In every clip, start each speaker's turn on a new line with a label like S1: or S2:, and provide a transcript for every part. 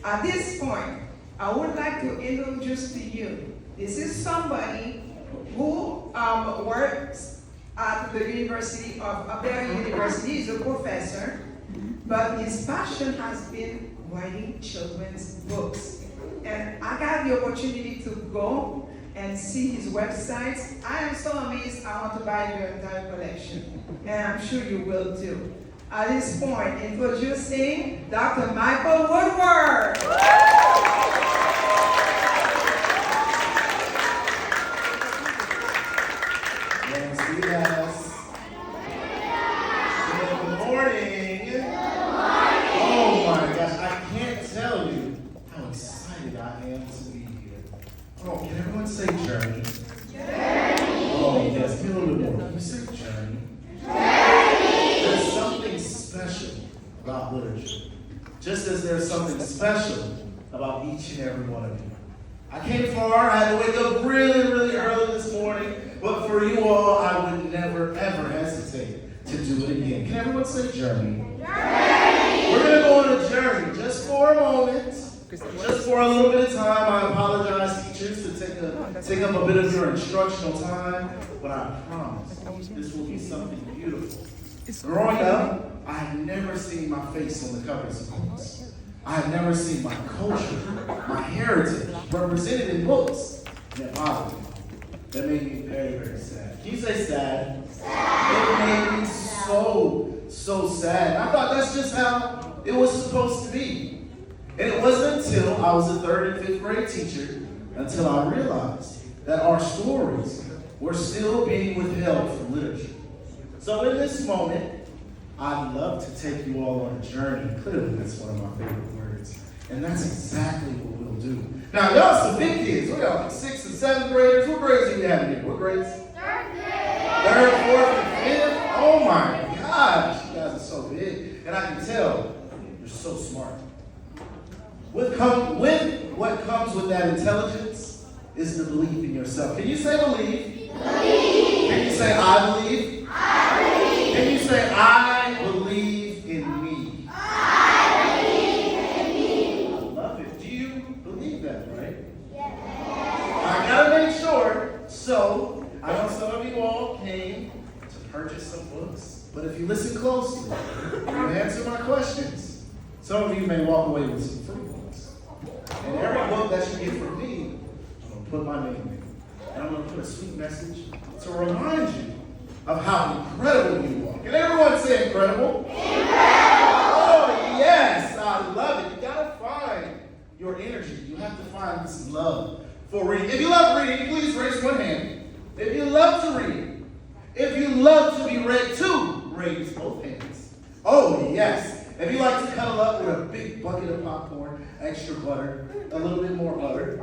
S1: At this point, I would like to introduce to you, this is somebody who works at the University of Berry University. He's a professor, but his passion has been writing children's books. And I got the opportunity to go and see his website. I am so amazed. I want to buy your entire collection, and I'm sure you will too. At this point, introducing Dr. Michael Woodward.
S2: Yes. Good morning. Oh my gosh, I can't tell you how excited I am to be here. Oh, can everyone say journey? Journey. Oh yes, give me a little bit more. Can you say journey? Journey. There's something special about literature. Just as there's something special about each and every one of you. I came far. I had to wake up really, really early this morning. But for you all, I would never, ever hesitate to do it again. Can everyone say journey? Journey. We're going to go on a journey just for a moment. Just for a little bit of time. I apologize, teachers, to take up a bit of your instructional time. But I promise this will be something beautiful. Growing up, I had never seen my face on the covers of books. I had never seen my culture, my heritage represented in books. And it bothered me. That made me very, very sad. Can you say sad? Sad. It made me so sad. I thought that's just how it was supposed to be. And it wasn't until I was a 3rd and 5th grade teacher until I realized that our stories were still being withheld from literature. So in this moment, I'd love to take you all on a journey. Clearly, that's one of my favorite words. And that's exactly what we'll do. Now, y'all some big kids. We got like 6th and 7th graders. What grades do we have here? What grades? 3rd, 4th, and 5th. Oh my gosh, you guys are so big. And I can tell you're so smart. What comes with that intelligence is the belief in yourself. Can you say believe? Believe. Can you say I believe? I believe. Can you say I believe in me? I believe in me. I love it. Do you believe that, right? Yes. I gotta make sure. So, I know some of you all came to purchase some books, but if you listen closely, you answer my questions. Some of you may walk away with some free books. And every book that you get from me, I'm gonna put my name in. And I'm gonna put a sweet message to remind you of how incredible you are. Can everyone say incredible? Incredible! Oh, yes, I love it. You gotta find your energy. You have to find this love for reading. If you love reading, please raise one hand. If you love to read, if you love to be read to, raise both hands. Oh, yes. If you like to cuddle up with a big bucket of popcorn, extra butter, a little bit more butter.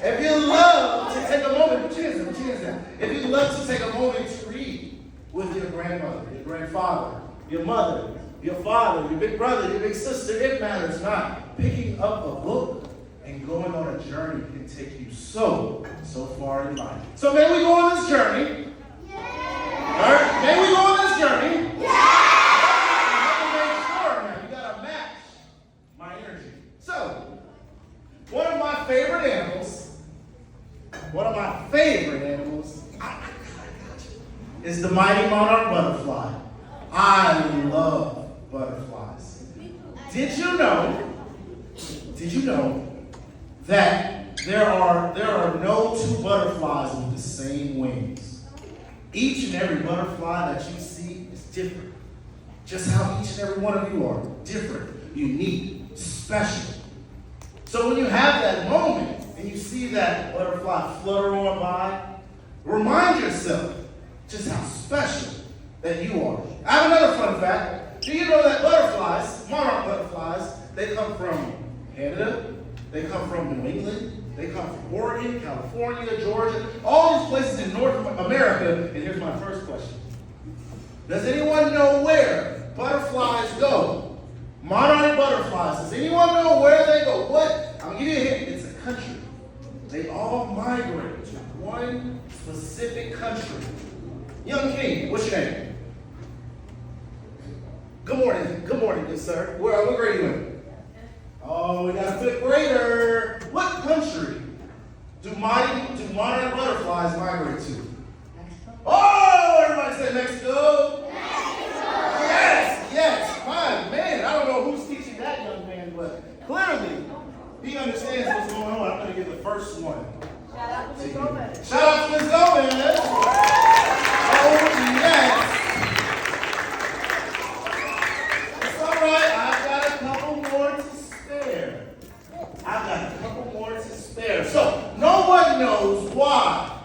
S2: If you love to take a moment, put your hands down. If you love to take a moment to read with your grandmother, your grandfather, your mother, your father, your big brother, your big sister, it matters not. Picking up a book and going on a journey can take you so far in life. So may we go on this journey? Yeah. All right, may we go on this journey? Yeah. Favorite animals is the Mighty Monarch Butterfly. I love butterflies. Did you know that there are no two butterflies with the same wings? Each and every butterfly that you see is different. Just how each and every one of you are different, unique, special. So when you have that moment, and you see that butterfly flutter on by, remind yourself just how special that you are. I have another fun fact. Do you know that butterflies, monarch butterflies, they come from Canada, they come from New England, they come from Oregon, California, Georgia, all these places in North America. And here's my first question. Does anyone know where butterflies go? Monarch butterflies. Does anyone know where they go? What? I'm going to give you a hint. It's a country. They all migrate to one specific country. Young King, what's your name? Good morning, good sir. What grade are you in? Oh, we got fifth grader. What country do monarch butterflies migrate to? Oh, everybody say Mexico. Yes, yes. My man, I don't know who's teaching that young man, but clearly he understands what's going on. I'm going to give the first one.
S3: Shout out to Ms. Gomez.
S2: Shout out to Ms. Gomez. Oh, yes. It's all right. I've got a couple more to spare. So, no one knows why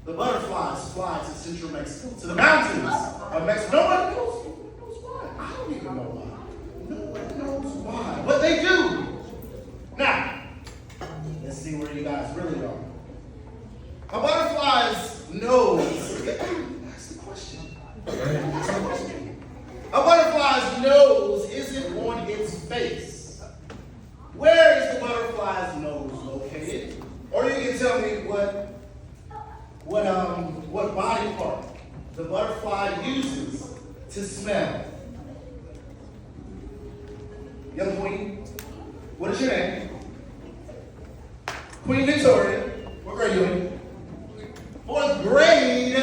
S2: the butterflies fly to central Mexico, to the mountains of Mexico. No one knows why. I don't even know why. No one knows why. But they do. Now, let's see where you guys really are. A butterfly's nose. That's the question. A butterfly's nose isn't on its face. Where is the butterfly's nose located? Or you can tell me what body part the butterfly uses to smell. Young queen, what is your name? Queen Victoria. What grade are you in? Fourth grade.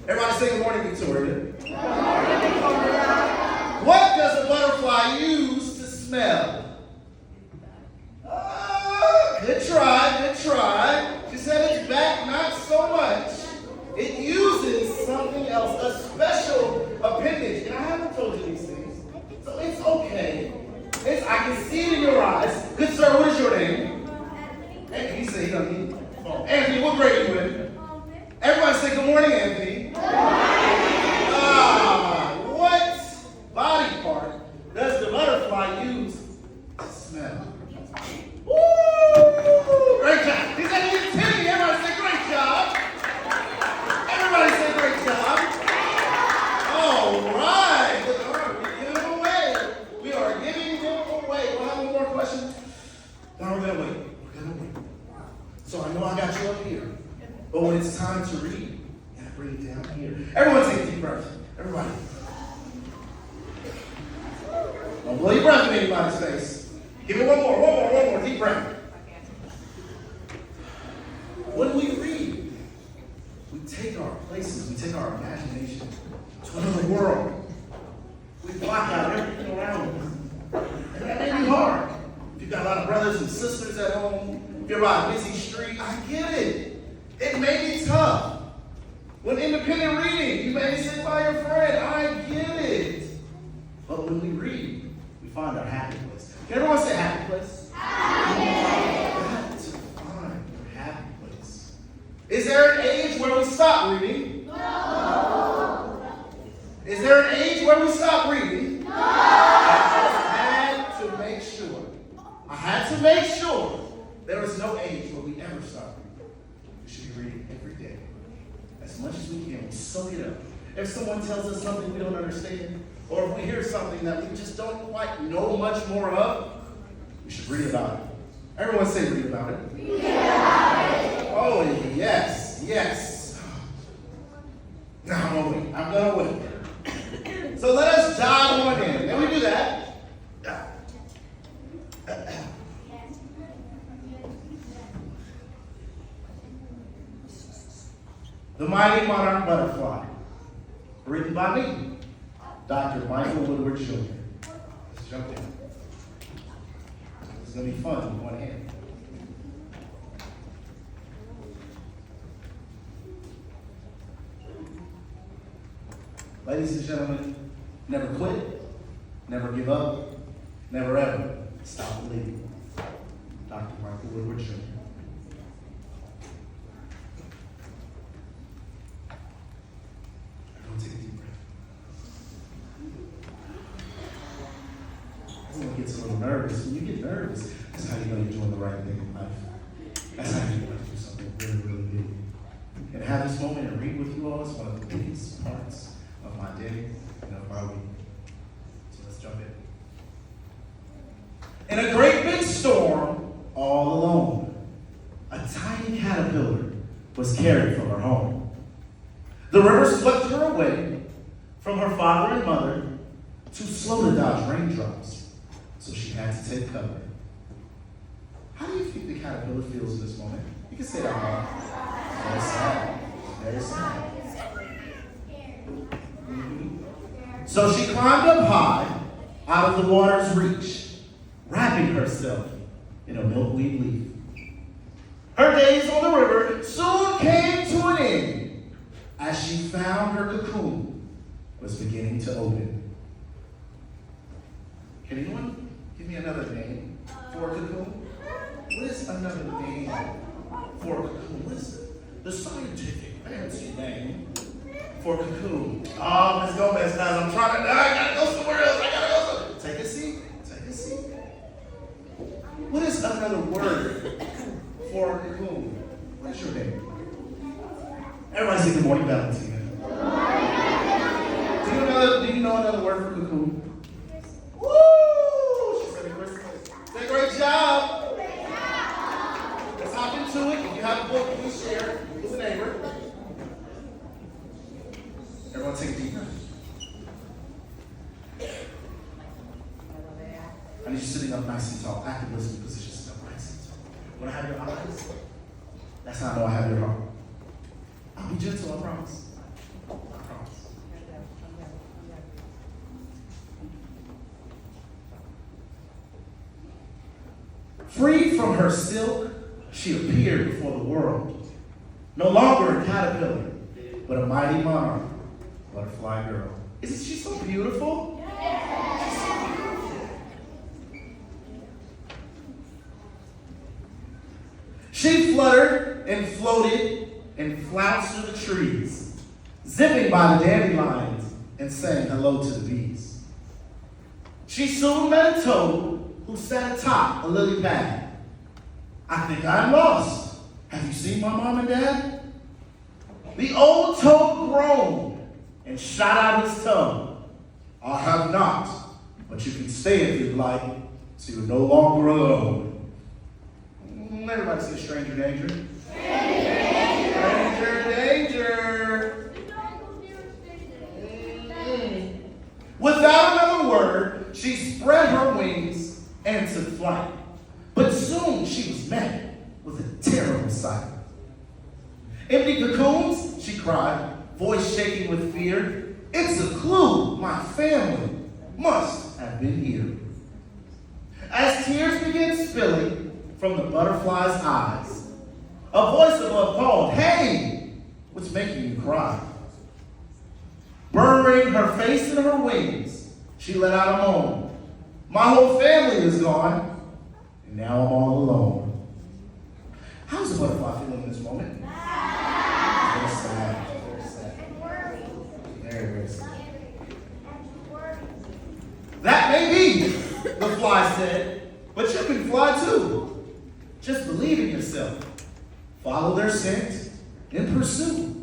S2: Everybody say good morning, Victoria. Good morning, Victoria. What does a butterfly use to smell? Good try. She said it's back, not so much. It uses something else, a special appendage. And I haven't told you these things, so it's okay. I can see it in your eyes. Good sir, what is your name? Anthony. He said he doesn't need a phone. Anthony, what grade are you in? Everybody say good morning, Anthony. Good morning. What body part does the butterfly use to smell? Woo! Great job. He said he didn't tell me. Everybody say great job. Everybody say great job. All right. We're giving them away. We are giving them away. We'll have one more question. Now we're gonna wait. So I know I got you up here. But when it's time to read, you gotta bring it down here. Everyone take a deep breath. Everybody. Don't blow your breath in anybody's face. Give it one more deep breath. When we read, we take our places, we take our imagination to another world. We block out everything around us. And that may be hard. If you've got a lot of brothers and sisters at home, if you're on a busy street, I get it. It may be tough. When independent reading, you may sit by your friend. I get it. But when we read, we find our happy place. Can everyone say happy place? Happy place. We have to find our happy place. Is there an age where we stop reading? No. Is there an age where we stop reading? No. I had to make sure there is no age where we ever stop reading. We should be reading every day. As much as we can. We soak it up. If someone tells us something we don't understand, or if we hear something that we just don't quite know much more of, we should read about it. Everyone say read about it. Read about it. Oh, yes. Now I'm gonna wait. So let us dive on in. Then we do that. The Mighty Monarch Butterfly, written by me, Dr. Michael Woodward Jr. Let's jump in. It's going to be fun with one hand. Ladies and gentlemen, never quit, never give up, never ever stop believing. Dr. Michael Woodward Jr. Take a deep breath. Everyone gets a little nervous. When you get nervous, that's how you know you're doing the right thing in life. That's how you know you're doing something really, really big. And have this moment and read with you all is one of the biggest parts of my day and of my week. So let's jump in. In a great big storm, all alone, a tiny caterpillar was carried from her home. The river swept her away from her father and mother, too slow to dodge raindrops, so she had to take cover. the caterpillar feels in this moment. You can say that out loud. Very sad. Very sad. So she climbed up high, out of the water's reach, wrapping herself in a milkweed leaf. Her days on the river soon came to an end as she found her cocoon was beginning to open. Can anyone give me another name for a cocoon? What is another name for a cocoon? What is the scientific fancy name for a cocoon? Oh, Ms. Gomez, guys, I'm trying to, I gotta go somewhere else. I gotta go somewhere. Take a seat. Take a seat. What is another word for a cocoon? What's your name? Everybody say good morning, Valentina. Do you know another word for cocoon? Woo! She said a great place. Say a great job. Let's hop into it. If you have a book, please share it with a neighbor. Everyone take a deep breath. I need you sitting up nice and tall. Active listening position. Sit up nice and tall. When I have your eyes, that's how I know I have your heart. I'll be gentle, I promise. I promise. Freed from her silk, she appeared before the world. No longer a caterpillar, but a mighty monarch butterfly girl. Isn't she so beautiful? Yes. She's so beautiful. She fluttered and floated and flounced through the trees, zipping by the dandelions and saying hello to the bees. She soon met a toad who sat atop a lily pad. I think I'm lost. Have you seen my mom and dad? The old toad groaned and shot out his tongue. I have not, but you can stay if you'd like, so you're no longer alone. Everybody say stranger danger. Stranger danger. Without another word, she spread her wings and took flight. But soon she was met with a terrible sight. Empty cocoons, she cried, voice shaking with fear. It's a clue, my family must have been here. As tears began spilling from the butterfly's eyes, a voice above called, "Hey, what's making you cry?" Burying her face in her wings, she let out a moan. My whole family is gone, and now I'm all alone. How's the butterfly feeling in this moment? Very sad. Very sad. Very, very sad. That may be, the fly said, but you can fly too. Just believe in yourself. Follow their scent and pursue.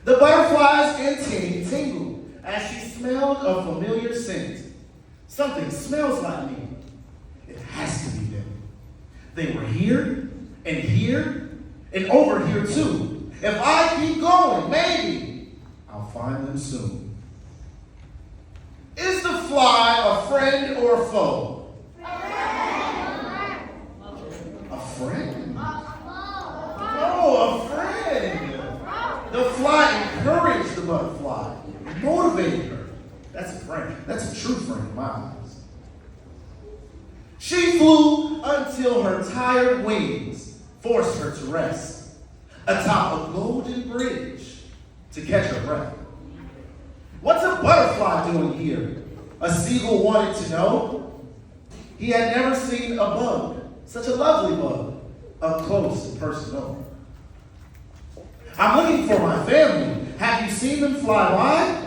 S2: The butterfly's antennae tingled as she smelled a familiar scent. Something smells like me. It has to be them. They were here and over here too. If I keep going, maybe I'll find them soon. Is the fly a friend or a foe? A friend? Oh, a friend. The fly encouraged the butterfly, motivated her. That's a friend. That's a true friend in my eyes. She flew until her tired wings forced her to rest atop a golden bridge to catch her breath. What's a butterfly doing here? A seagull wanted to know. He had never seen a bug, such a lovely bug, up close and personal. I'm looking for my family. Have you seen them fly by?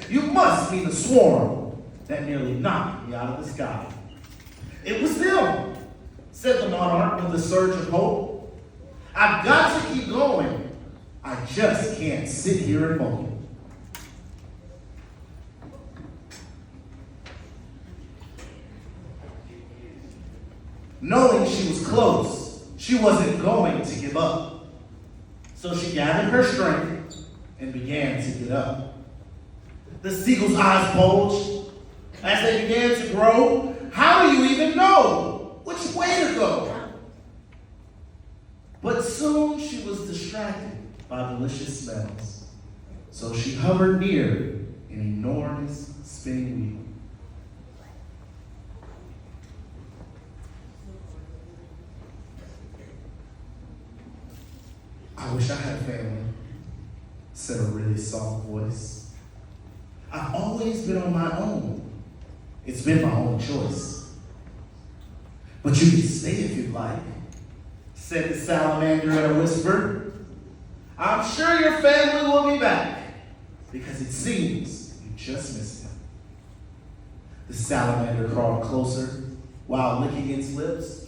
S2: You must be the swarm that nearly knocked me out of the sky. It was them, said the monarch with a surge of hope. I've got to keep going. I just can't sit here and mope. Knowing she was close, she wasn't going to give up. So she gathered her strength and began to get up. The seagull's eyes bulged as they began to grow. How do you even know which way to go? was distracted by delicious smells. So she hovered near an enormous spinning wheel. I wish I had a family, said a really soft voice. I've always been on my own. It's been my own choice. But you can stay if you'd like, said the salamander in a whisper. I'm sure your family will be back, because it seems you just missed him. The salamander crawled closer while licking its lips.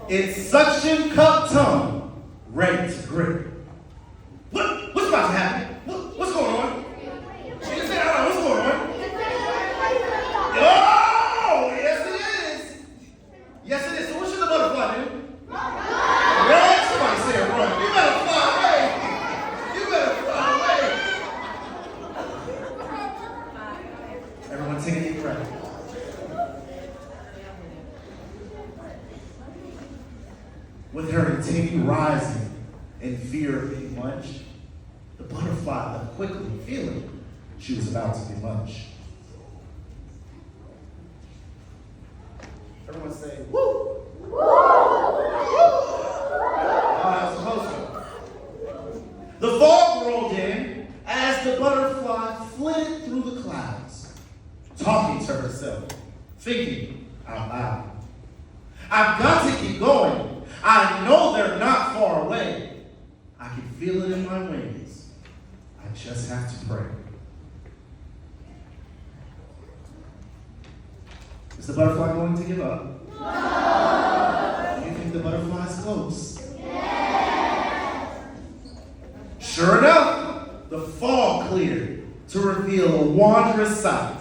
S2: Its suction cup tongue ready to grip. What's about to happen? What's going on? She just said, I don't know what's going on. Oh, yes it is. Yes it is. So what should the butterfly do? Run. Somebody said run. You better fly away. You better fly away. Everyone take a deep breath. With her antennae rising in fear of being munched, the butterfly left quickly, feeling she was about to be munched. Everyone say, woo! Woo! That was supposed to. The fog rolled in as the butterfly flitted through the clouds, talking to herself, thinking out loud. I've got to keep going. I know they're not far away. I can feel it in my wings. I just have to pray. Is the butterfly going to give up? No. Do you think the butterfly's close? Yes. Sure enough, the fog cleared to reveal a wondrous sight.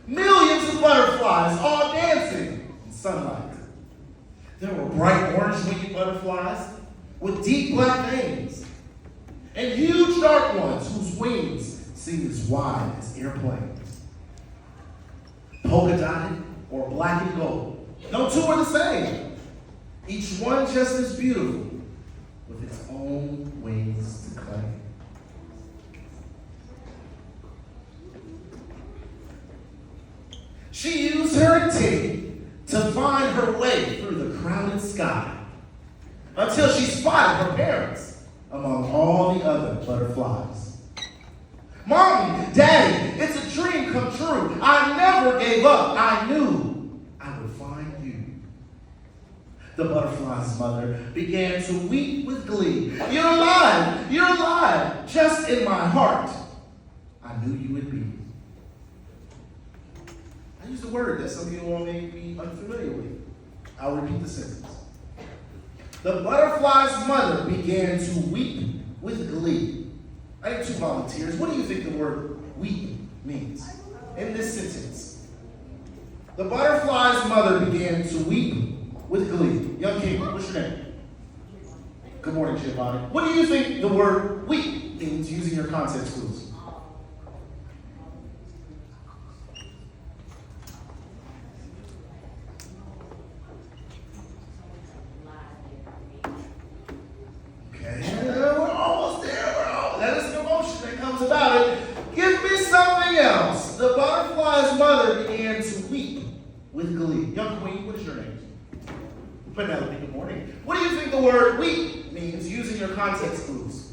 S2: Millions of butterflies all dancing in sunlight. There were bright orange-winged butterflies with deep black veins, and huge dark ones whose wings seemed as wide as airplanes. Polka-dotted or black and gold. No two are the same. Each one just as beautiful, with its own wings to claim. She used her antennae to find her way through the crowded sky until she spotted her parents among all the other butterflies. Mommy, Daddy, it's a dream come true. I never gave up. I knew I would find you. The butterfly's mother began to weep with glee. You're alive, just in my heart. I knew you would be. I used a word that some people may be unfamiliar with. I'll repeat the sentence. The butterfly's mother began to weep with glee. I need two volunteers. What do you think the word weep means in this sentence? The butterfly's mother began to weep with glee. Young King, what's your name? Good morning, Giovanni. What do you think the word weep means using your context clues? We're almost there. That is the emotion that comes about it. Give me something else. The butterfly's mother began to weep with glee. Young Queen, what is your name? Penelope, good morning. What do you think the word weep means using your context clues?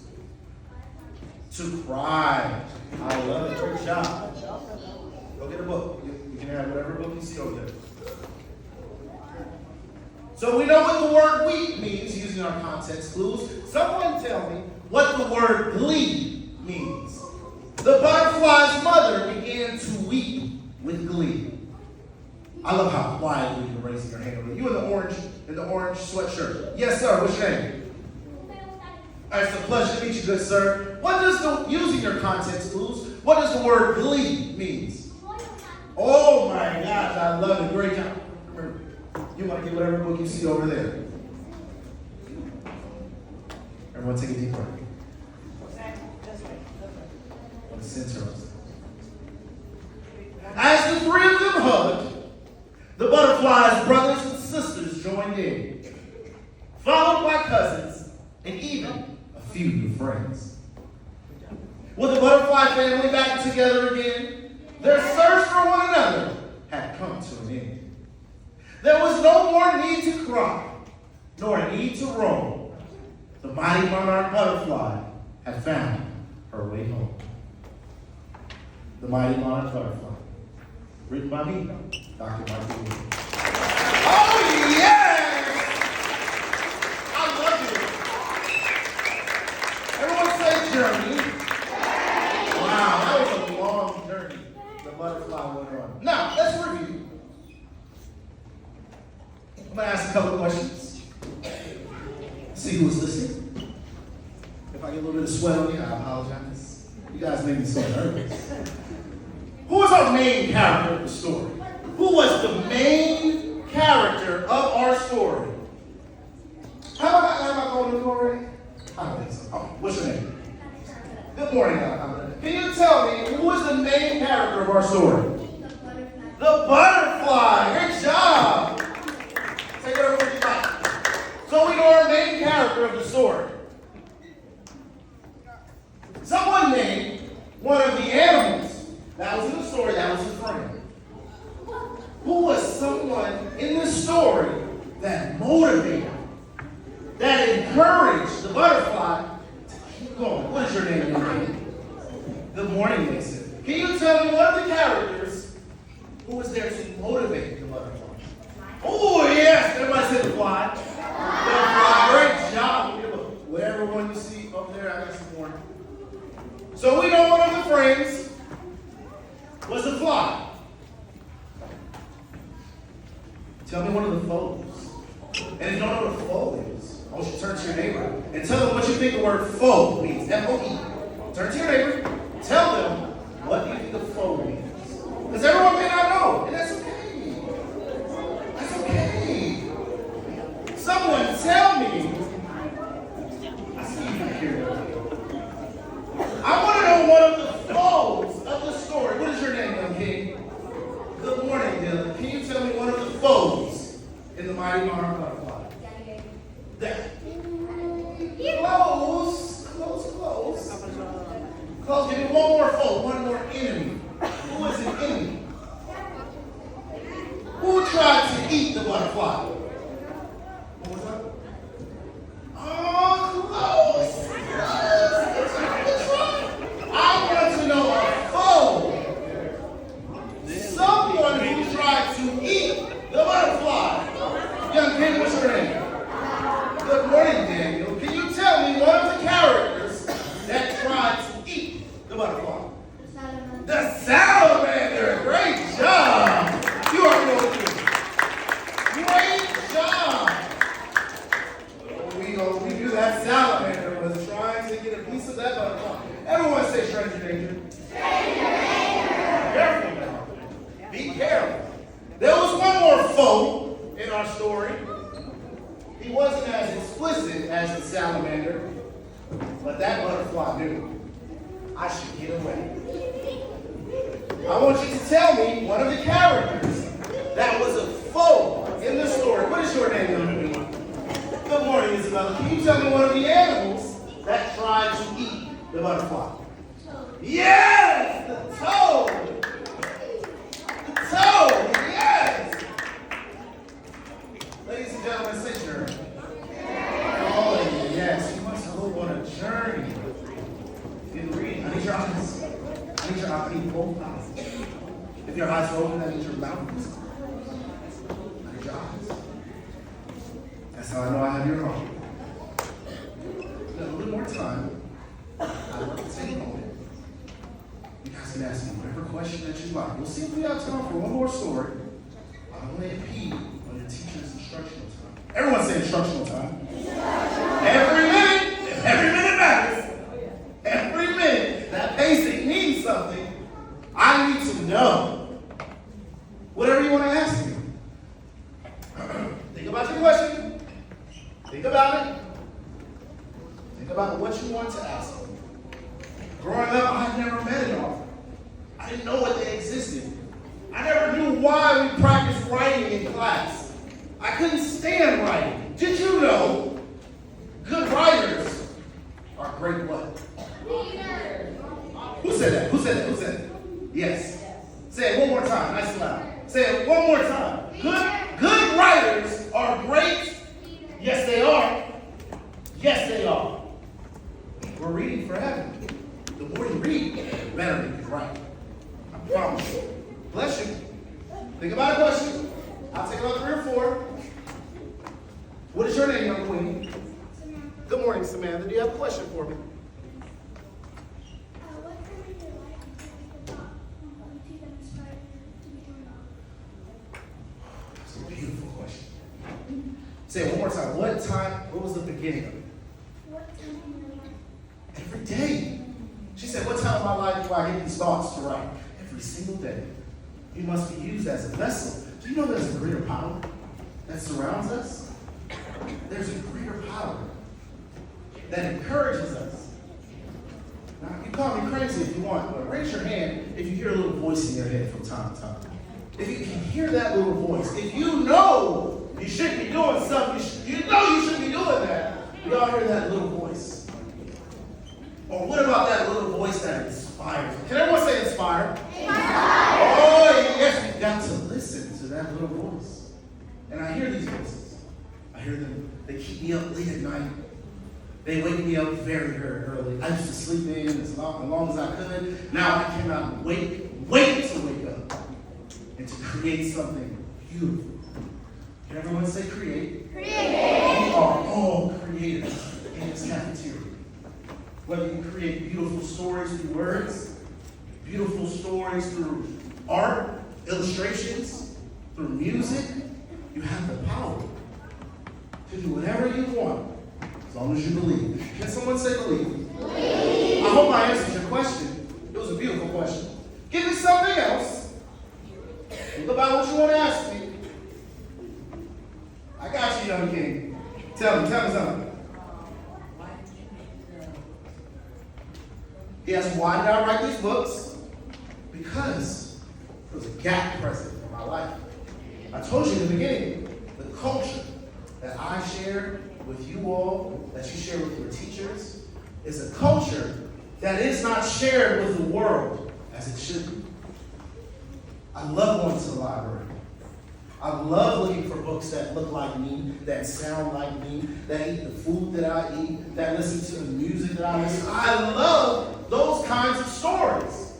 S2: To cry. I love it. Great job. Go get a book. You can have whatever book you see over there. So we know what the word weep means using our context clues. Someone tell me what the word glee means. The butterfly's mother began to weep with glee. I love how quietly you're raising your hand. You in the orange sweatshirt. Yes, sir. What's your name? It's a pleasure to meet you, good sir. Using your context clues, what does the word glee means? Oh my gosh, I love it. Great job. You want to get whatever book you see over there. Everyone take a deep breath. The center of it. As the three of them hugged, the butterfly's brothers and sisters joined in, followed followed by cousins, and even a few new friends. With the butterfly family back together again, their search for one another had come to an end. There was no more need to cry, nor a need to roam. The mighty monarch butterfly had found her way home. The Mighty Monarch Butterfly, written by me, Dr. Mighty Monarch. Oh, yes! I love it. Everyone say journey. Wow, that was a long journey the butterfly went on. Now, let's review. I'm going to ask a couple of questions. See who's listening. If I get a little bit of sweat on you, I apologize. You guys make me so nervous. Who was our main character of the story? Who was the main character of our story? Have I called you already? I don't think so. Oh, what's your name? Good morning, can you tell me who was the main character of our story? The butterfly. The butterfly. Good job. Take it over with your life. So we know our main character of the story. Someone named one of the animals that was in the story that was his friend. Who was someone in the story that motivated, that encouraged the butterfly to keep going? What is your name, young lady? Good morning, Mason. Can you tell me one of the characters who was there to motivate the butterfly? Oh, yes. Everybody said the fly. The fly. Great job. Whatever one you see up there, I got some more. So we know one of the friends was the fly. Tell me one of the foes. And if you don't know what a foe is, I want you to turn to your neighbor and tell them what you think the word foe means. F-O-E. Turn to your neighbor. Tell them what you think the foe means. Because everyone may not know, and that's okay. That's okay. Someone tell me. I see you back here. I want to know one of the foes of the story. What is your name, young king? Good morning, Dylan. Can you tell me one of the foes in the Mighty Monarch Butterfly? Close. Close. Give me one more foe, one more enemy. Who is an enemy? Who tried to eat the butterfly? What was that? Oh, close. I want to know a foe. Someone who tried to eat the butterfly. Young king, what's your name? Good morning, Daniel. Can you tell me one of the characters that tried to eat the butterfly? The salamander. Great job. You are really good. Great job. We knew that salamander was trying to get a piece of that butterfly. Everyone say stranger danger. Stranger danger. Careful now. Be careful. There was one more foe in our story. He wasn't as explicit as the salamander, but that butterfly knew I should get away. I want you to tell me one of the characters that was a foe in the story. What is your name, young lady? Good morning, Isabella. Can you tell me one of the animals that tried to eat the butterfly? Yes! The toad! The toad! Yes! Ladies and gentlemen, sit your oh, yes, you must go on a journey. In reading, I need your eyes. I need both eyes. If your eyes are open, that means your mouth is closed. I need your eyes. That's how I know I have your heart. A little bit more time. I'd like to take a moment. You guys can ask me whatever question that you like. We'll see if we have time for one more story. I'm only a P on your teacher's instructional time. Everyone say instructional time. Every minute matters. Every minute. That basic means something. I need to know. Whatever you want to ask me. Think about your question. Think about it. Think about what you want to ask me. Growing up, I had never met an author. I didn't know what they existed. I never knew why we practiced writing in class. I couldn't stand writing. Did you know writers are great what? Who said that? Who said that? Who said it? Yes. Say it one more time, nice and loud. Say it one more time. Good writers are great. Yes, they are. Yes, they are. We're reading for heaven. The more you read, the better you can write. I promise you. Bless you. Think about a question. I'll take about 3 or 4. What is your name, young queen?
S4: Samantha.
S2: Good morning, Samantha. Do you have a question for me?
S4: What time in your life did you thought you that inspired you to become an author?
S2: That's a beautiful question. Say it one more time. What was the beginning of it?
S4: What time in your life?
S2: Every day. She said, what time of my life do I get these thoughts to write? Every single day. You must be used as a vessel. Do you know there's a greater power that surrounds us? There's a greater power that encourages us. Now, you call me crazy if you want, but raise your hand if you hear a little voice in your head from time to time. If you can hear that little voice, if you know you shouldn't be doing something, you know you shouldn't be doing that, we all hear that little voice. Or what about that little voice that inspires? Can everyone say inspire? Inspire. Oh, yes, you've got to listen to that little voice. And I hear these voices. I hear them. They keep me up late at night. They wake me up very, very early. I used to sleep in as long as I could. Now I cannot wait to wake up and to create something beautiful. Can everyone say create? Create. We are all creators in this cafeteria. Whether you create beautiful stories through words, beautiful stories through art, illustrations, through music, you have the power to do whatever you want, as long as you believe. Can someone say believe? Believe. I hope I answered your question. It was a beautiful question. Give me something else. Think about what you want to ask me. I got you, young king. Tell me something. Yes, why did I write these books? Because there was a gap present in my life. I told you in the beginning, the culture that I share with you all, that you share with your teachers, is a culture that is not shared with the world as it should be. I love going to the library. I love looking for books that look like me, that sound like me, that eat the food that I eat, that listen to the music that I listen to. I love those kinds of stories.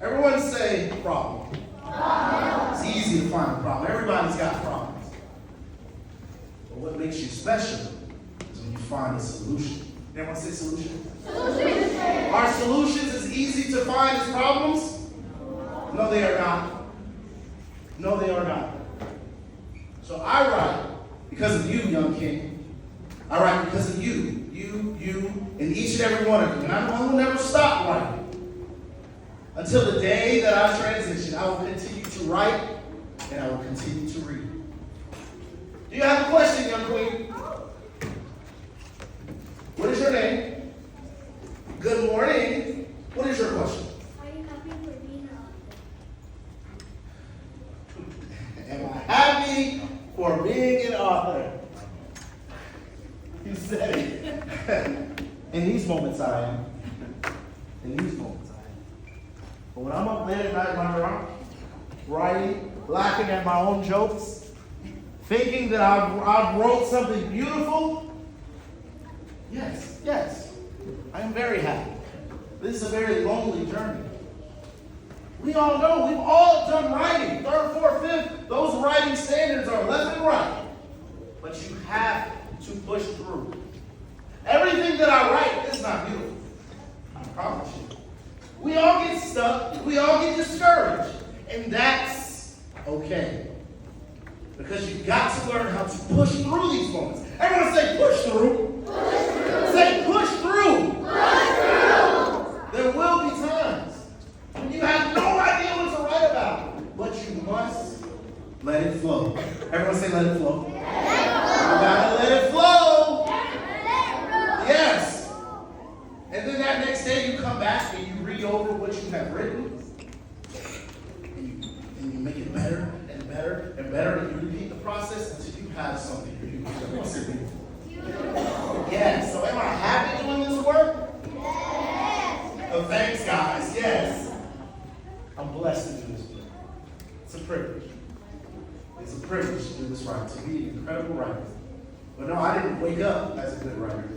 S2: Everyone say problem. It's easy to find a problem. Everybody's got problems. But what makes you special is when you find a solution. Everyone say solution? Solution. Are solutions as easy to find as problems? No, they are not. No, they are not. So I write because of you, young king. I write because of you, and each and every one of you. And I will never stop writing until the day that I transition. I will continue to write, and I will continue to read. Do you have a question, young queen? What is your name? Good morning. What is your question?
S4: Are you happy for being an author?
S2: Am I happy for being an author? You said it. In these moments I am. In these moments I am. But when I'm up late at night running writing, laughing at my own jokes, thinking that I've wrote something beautiful, yes, I am very happy. This is a very lonely journey. We all know, we've all done writing. 3rd, 4th, 5th, those writing standards are left and right. But you have to push through. Everything that I write is not beautiful. I promise you. We all get stuck. We all get discouraged. And that's okay. Because you've got to learn how to push through these moments. Everyone say push through. Push through. Say push through. Push through. There will be times when you have no idea what to write about. But you must let it flow. Everyone say let it flow. Let it flow. You gotta let it flow. Yes. And then that next day you come back and you read over what you have written. And you make it better and better and better. And you repeat the process until you have something beautiful. Everyone say beautiful. Yes. So am I happy doing this work? Yes. Oh, thanks, guys. Yes. I'm blessed to do this work. It's a privilege. It's a privilege to do this right, to be an incredible writer. But no, I didn't wake up as a good writer.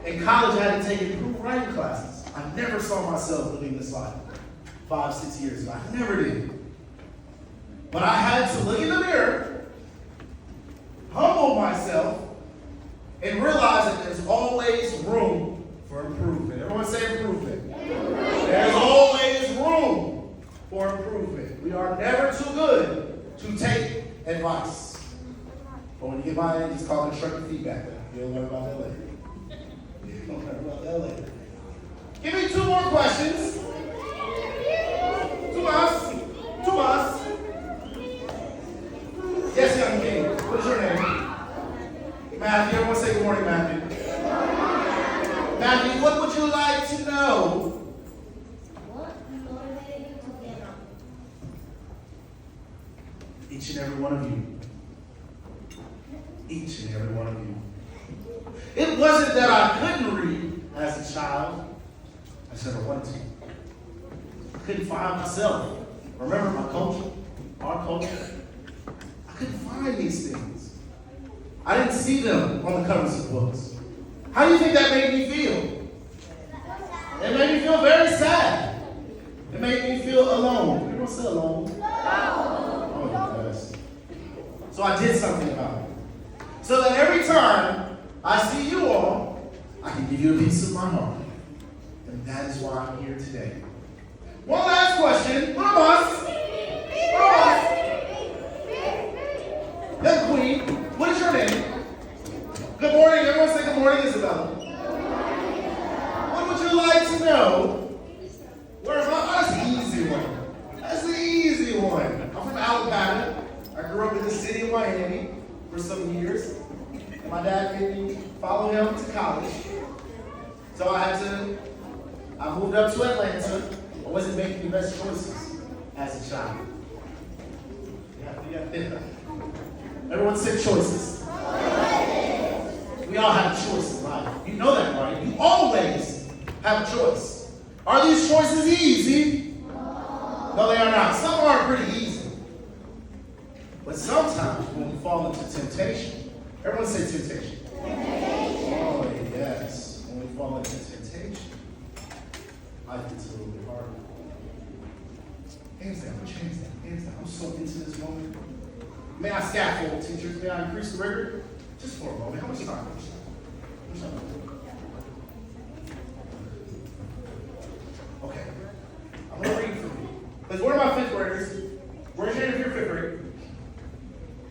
S2: In college, I had to take improved writing classes. I never saw myself living this life 5, 6 years ago. I never did. But I had to look in the mirror, humble myself, and realize that there's always room for improvement. Everyone say improvement. There's always room for improvement. We are never too good to take advice. But when you get by it, just call it constructive feedback. You'll learn about that later. You'll learn about that later. Give me 2 more questions. To us. Yes, young king. What is your name? Matthew. Everyone say good morning, Matthew. Matthew, what would you like to know?
S4: What motivated you to get up?
S2: Each and every one of you. Each and every one of you. It wasn't that I couldn't read as a child. I just never wanted to. I couldn't find myself. Remember my culture, our culture? I couldn't find these things. I didn't see them on the covers of books. How do you think that made me feel? It made me feel very sad. It made me feel alone. Everyone say alone? Oh, yes. So I did something about it. So that every time I see you all, I can give you a piece of my heart. And that is why I'm here today. One last question. One of us. Young queen, what is your name? Good morning. Everyone say good morning, Isabella. What would you like to know? Where am I? That's the easy one. That's the easy one. I'm from Alabama. I grew up in the city of Miami for some years. My dad made me follow him to college. So I moved up to Atlanta. I wasn't making the best choices as a child. Yeah. Everyone said choices. We all have a choice in life. You know that, right? You always have a choice. Are these choices easy? No, they are not. Some are pretty easy. But sometimes when we fall into temptation, everyone say temptation. Oh, yes. When we fall into temptation, life gets a little bit harder. Hands down, put your hands down, hands down. I'm so into this moment. May I scaffold, teachers? May I increase the rigor? Just for a moment. How much time? Okay. I'm going to read for you. Because one of my 5th graders, raise your hand if you're 5th grade.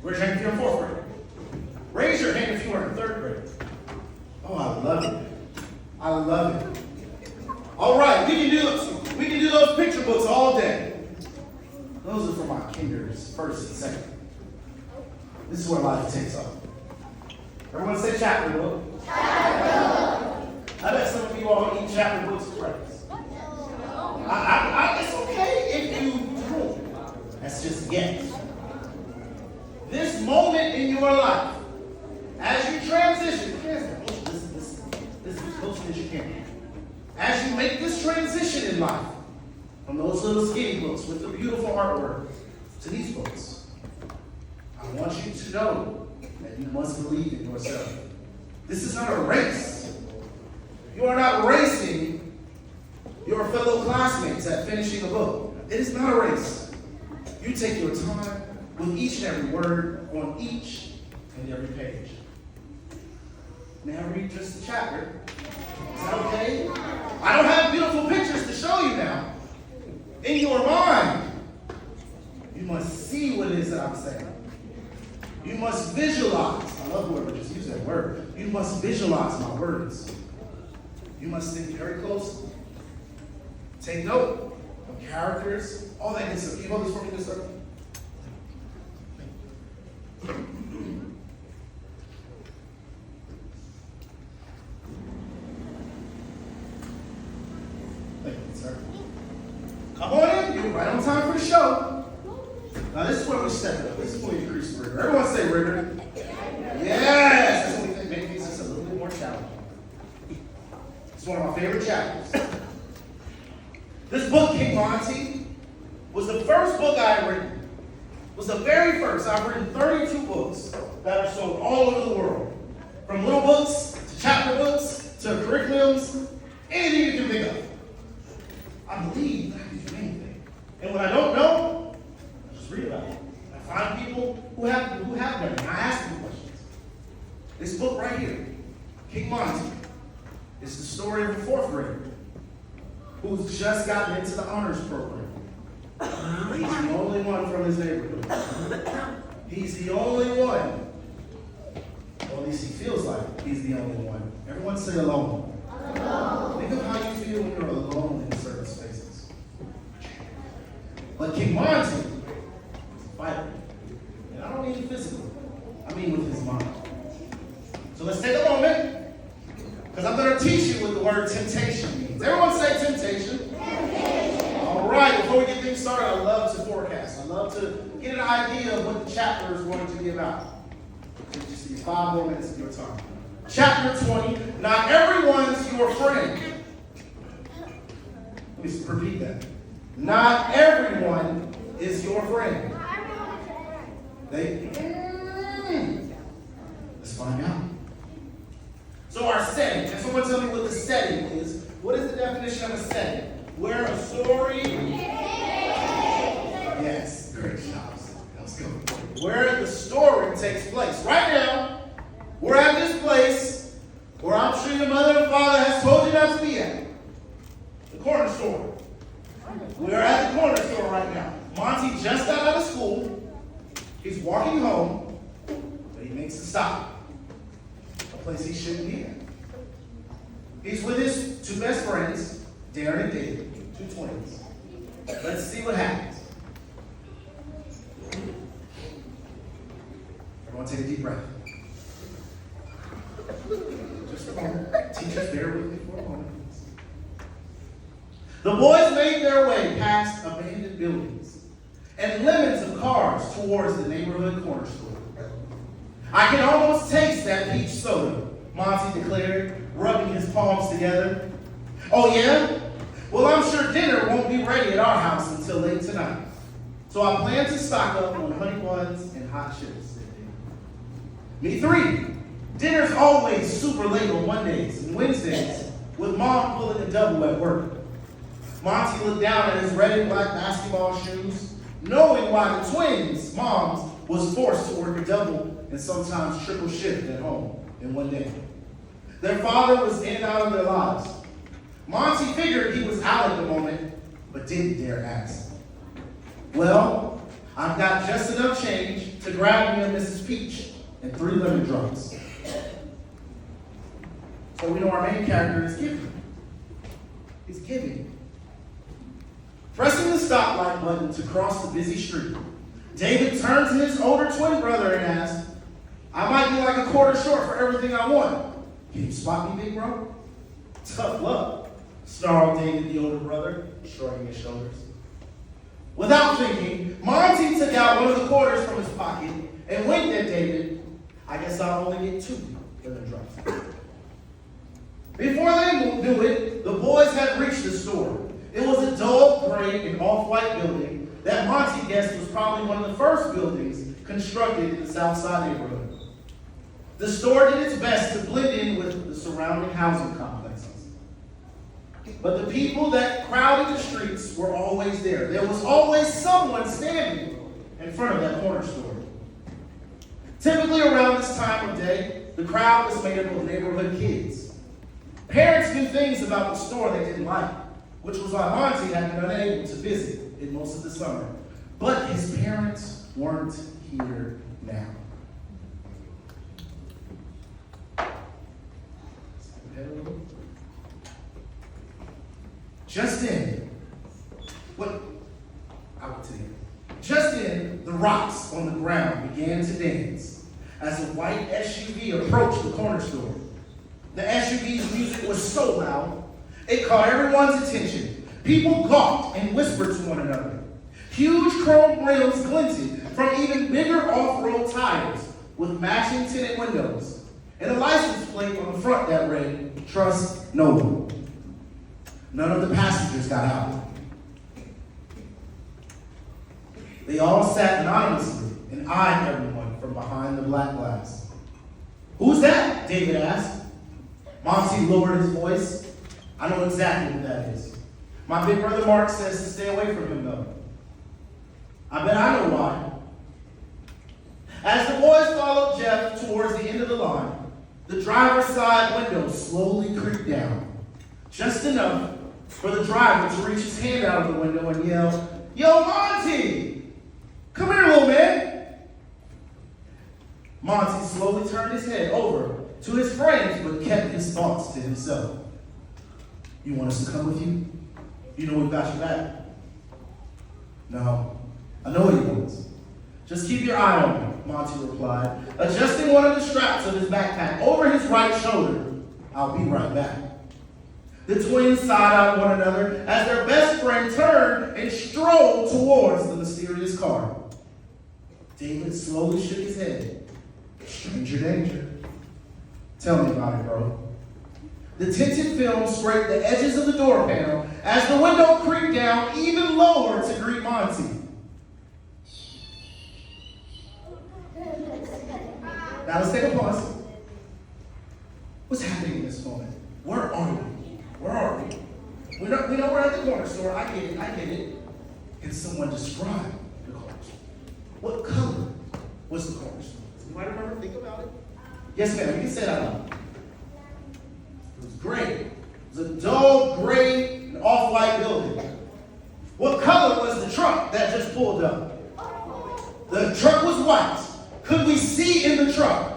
S2: Raise your hand if you're in 4th grade. Raise your hand if you are in 3rd grade. Oh, I love it. I love it. All right, we can do those picture books all day. Those are for my kinders, 1st and 2nd. This is where life takes off. Everyone say chapter book. Chapter book. I bet some of you all eat chapter books for breakfast. It's okay if you don't. That's just yes. This moment in your life, as you transition, this is as close as you can. As you make this transition in life, from those little skinny books with the beautiful artwork to these books, I want you to know that you must believe in yourself. This is not a race. You are not racing your fellow classmates at finishing a book. It is not a race. You take your time with each and every word on each and every page. May I read just the chapter? Is that okay? I don't have beautiful pictures to show you now. In your mind, you must see what it is that I'm saying. You must visualize. I love whoever just used that word. You must visualize my words. You must think very closely. Take note of characters, all that good stuff. Can you hold this for me, this stuff? Thank you, sir. Come on in. You're right on time for the show. Now, this is where we step it up. This is where we increase the rigor. Everyone say rigor. Yeah. favorite chapters. This book, King Monte, was the first book I had written. It was the very first. I've written 32 books that are sold all over the world. From little books, to chapter books, to curriculums, anything you can think of. I believe I can do anything. And when I don't know, I just read about it. I find people who have done it, and I ask them questions. This book right here, King Monte, is the story of a fourth grader who's just gotten into the honors program. He's the only one from his neighborhood. He's the only one. Or at least he feels like he's the only one. Everyone say alone. Alone. Think of how you feel when you're alone in certain spaces. But King Monte is a fighter. And I don't mean physical. I mean with his mind. So let's take a moment. Because I'm going to teach you what the word temptation means. Everyone say temptation. Temptation. All right, before we get things started, I love to forecast. I love to get an idea of what the chapter is going to be about. Just give you 5 more minutes of your time. Chapter 20, not everyone's your friend. Let me repeat that. Not everyone is your friend. Let's find out. So our setting, can someone tell me what the setting is? What is the definition of a setting? Where a story... Yes, great job. Let's go. Where the story takes place. Right now, we're at this place where I'm sure your mother and father has told you not to be at. The corner store. We're at the corner store right now. Monte just got out of school. He's walking home, but he makes a stop. A place he shouldn't be at. He's with his 2 best friends, Darren and David, 2 twins. Let's see what happens. Everyone take a deep breath. Just a moment. Teachers, bear with me for a moment. The boys made their way past abandoned buildings and lemons of cars towards the neighborhood corner store. I can almost taste that peach soda, Monte declared, rubbing his palms together. Oh yeah? Well, I'm sure dinner won't be ready at our house until late tonight. So I plan to stock up on honey buns and hot chips. Me 3. Dinner's always super late on Mondays and Wednesdays, with Mom pulling a double at work. Monte looked down at his red and black basketball shoes, knowing why the twins' moms was forced to work a double and sometimes triple shift at home in one day. Their father was in and out of their lives. Monte figured he was out at the moment, but didn't dare ask. Well, I've got just enough change to grab me a Mrs. Peach and 3 lemon drops. So we know our main character is giving. He's giving. Pressing the stoplight button to cross the busy street, David turned to his older twin brother and asked, I might be like a quarter short for everything I want. Can you spot me, big bro? Tough luck, snarled David, the older brother, shrugging his shoulders. Without thinking, Monte took out one of the quarters from his pocket and winked at David. I guess I'll only get 2 lemon drops. Before they knew it, the boys had reached the store. It was a dull gray and off-white building that Monte guessed was probably one of the first buildings constructed in the South Side neighborhood. The store did its best to blend in with the surrounding housing complexes. But the people that crowded the streets were always there. There was always someone standing in front of that corner store. Typically around this time of day, the crowd was made up of neighborhood kids. Parents knew things about the store they didn't like, which was why Monte had been unable to visit it most of the summer. But his parents weren't here now. Just then, the rocks on the ground began to dance as a white SUV approached the corner store. The SUV's music was so loud, it caught everyone's attention. People gawked and whispered to one another. Huge chrome rims glinted from even bigger off-road tires with matching tinted windows, and a license plate on the front that read, Trust No One. None of the passengers got out. They all sat anonymously and eyed everyone from behind the black glass. "Who's that?" David asked. Monte lowered his voice. "I know exactly who that is. My big brother Mark says to stay away from him, though." "I bet I know why." As the boys followed Jeff towards the end of the line, the driver's side window slowly creaked down, just enough for the driver to reach his hand out of the window and yell, "Yo, Monte! Come here, little man!" Monte slowly turned his head over to his friends, but kept his thoughts to himself. "You want us to come with you? You know we've got your back." "No, I know what he wants. Just keep your eye on me," Monte replied, adjusting one of the straps of his backpack over his right shoulder. "I'll be right back." The twins side-eyed one another as their best friend turned and strolled towards the mysterious car. David slowly shook his head. "Stranger danger. Tell me about it, bro." The tinted film scraped the edges of the door panel as the window creaked down even lower to greet Monte. Now let's take a pause. What's happening in this moment? Where are we? Where are we? We know we're at the corner store. I get it. Can someone describe the corner store? What color was the corner store? Does anybody remember? Think about it. Yes, ma'am. You can say that out. It was gray. It was a dull gray and off-white building. What color was the truck that just pulled up? The truck was white. Could we see in the truck?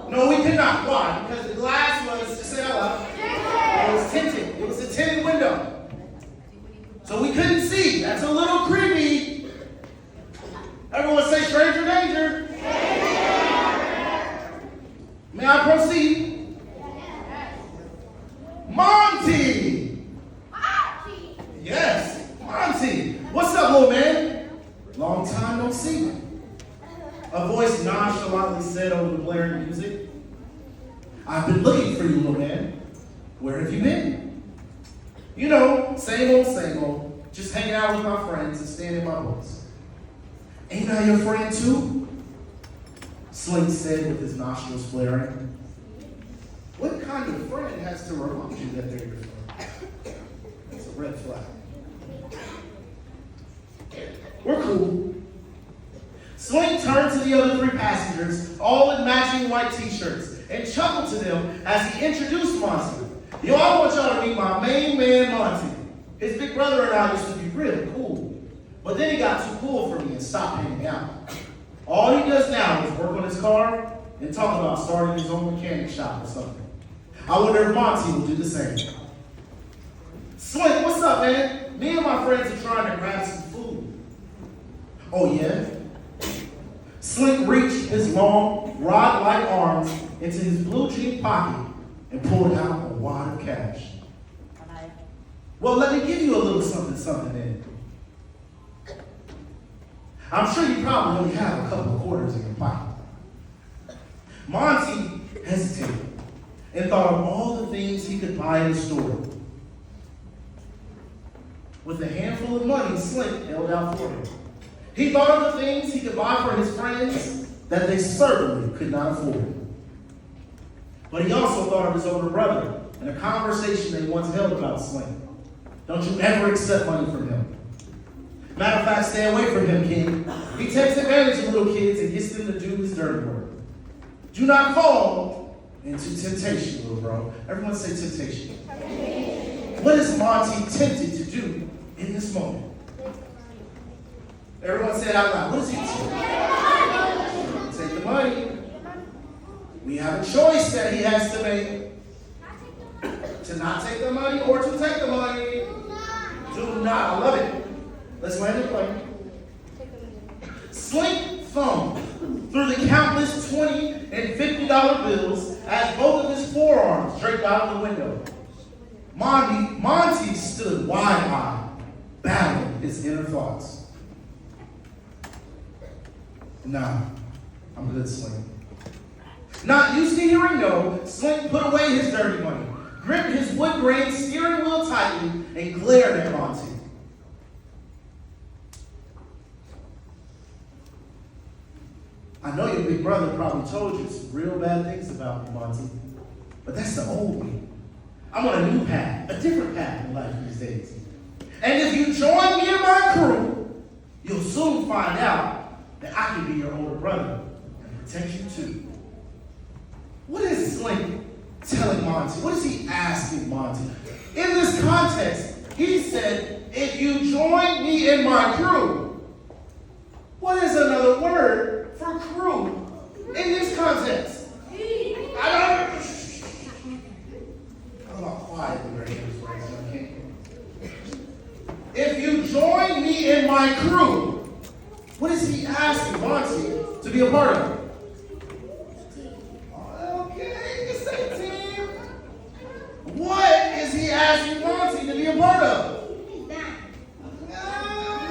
S2: No, we could not. Why? Because the glass was, just say that loud, it was tinted. It was a tinted window. So we couldn't see. That's a little creepy. Everyone say stranger danger. May I proceed? Monte! Yes, Monte. What's up, little man? Long time no see. A voice nonchalantly said over the blaring music. "I've been looking for you, little man. Where have you been?" "You know, same old. Just hanging out with my friends and staying in my books." "Ain't I your friend too?" Slink said with his nostrils flaring. What kind of friend has to remind you that they're your friend? It's a red flag. We're cool. Slink turned to the other three passengers, all in matching white t-shirts, and chuckled to them as he introduced Monte. "Yo, I want y'all to meet my main man, Monte. His big brother and I used to be really cool, but then he got too cool for me and stopped hanging out. All he does now is work on his car and talk about starting his own mechanic shop or something. I wonder if Monte will do the same." "Slink, what's up, man? Me and my friends are trying to grab some food." "Oh, yeah?" Slink reached his long, rod-like arms into his blue jean pocket and pulled out a wad of cash. "Well, let me give you a little something then. I'm sure you probably only have a couple of quarters in your pocket." Monte hesitated and thought of all the things he could buy in the store. With a handful of money Slink held out for him, he thought of the things he could buy for his friends that they certainly could not afford. But he also thought of his older brother and a conversation they once held about Slink. Don't you ever accept money from him. Matter of fact, stay away from him, King. He takes advantage of little kids and gets them to do his dirty work. Do not fall into temptation, little bro. Everyone say temptation. What is Monte tempted to do in this moment? Everyone say it out loud. What is he tempted? Take the money. We have a choice that he has to make. To not take the money or to take the money. Do not. I love it. Let's land the plane. Slink thumbed through the countless $20 and $50 bills as both of his forearms draped out of the window. Monte stood wide-eyed, battling his inner thoughts. "Nah, I'm good, Slink." Not used to hearing no, Slink put away his dirty money, gripped his wood grain steering wheel tightly, and glared at Monte. I know your big brother probably told you some real bad things about me, Monte, but that's the old me. I'm on a new path, a different path in life these days. And if you join me in my crew, you'll soon find out that I can be your older brother and protect you too. What is Slink telling Monte? What is he asking Monte? In this context, he said, if you join me in my crew. What is another word for crew in this context? I'm not quiet in your ears right now, okay? If you join me in my crew, what is he asking Monte to be a part of? Okay, you say team. What is he asking Monte to be a part of?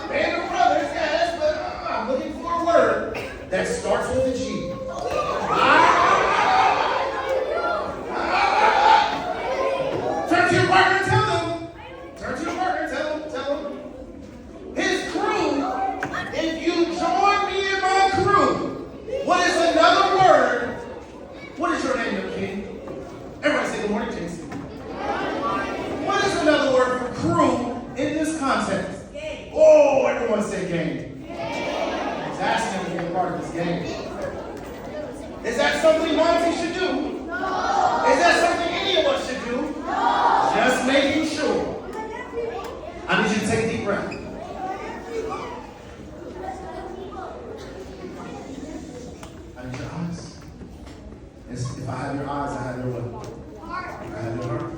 S2: Band of brothers, yes, but I'm looking for a word that starts with a G. Turn to your partner and tell them. Turn to your partner and tell them. His crew, if you join me in my crew, what is another word? What is your name, young king? Everybody say good morning, Jason. What is another word for crew in this context? Oh, everyone say game. He's asking him to be a part of this game. Is that something Monte should do? No. Is that something any of us should do? No. Just making sure. I need you to take a deep breath. I need your eyes. If I have your eyes, I have your what? I have your heart.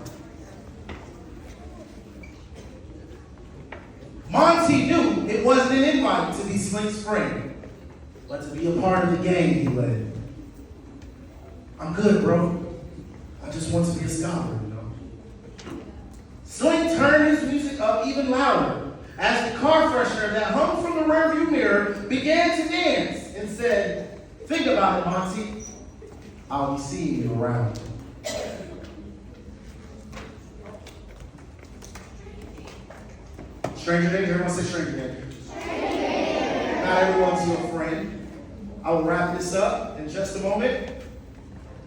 S2: Monte knew it wasn't an invite to be Slink's friend, but to be a part of the gang he led. I'm good, bro. I just want to be a scholar, you know. Slink turned his music up even louder as the car freshener that hung from the rearview mirror began to dance and said, think about it, Monte. I'll be seeing you around. Stranger danger, everyone say stranger danger. Not everyone's your friend. I will wrap this up in just a moment.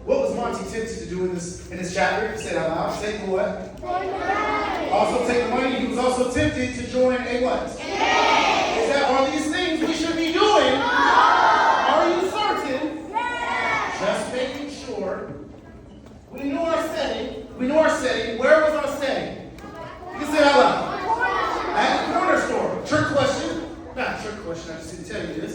S2: What was Monte tempted to do in this chapter? Say it out loud. Take the what? Also take the money. He was also tempted to join a what? Are these things we should be doing? Are you certain? Just making sure. We knew our setting. Where was our setting? You can say it out loud. At the corner store. Trick question. Not a trick question, I just didn't tell you this.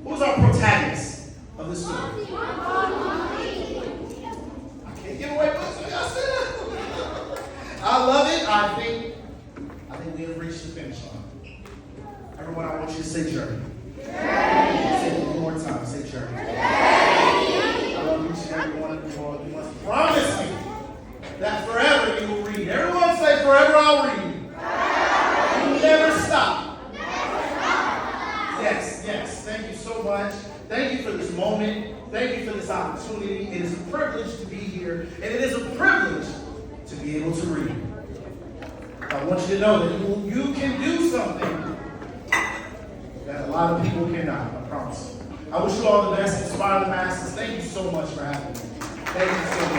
S2: Who's our protagonist of this story? I can't give away books, so y'all sit down. I love it. I think we have reached the finish line. Everyone, I want you to say journey. Say it one more time. Say journey. I love each and every one of you all. You must promise me that forever you will read. Everyone say, forever I'll read. You never stop. Yes. Thank you so much. Thank you for this moment. Thank you for this opportunity. It is a privilege to be here, and it is a privilege to be able to read. I want you to know that you can do something that a lot of people cannot, I promise you. I wish you all the best. Inspire the masses. Thank you so much for having me. Thank you so much.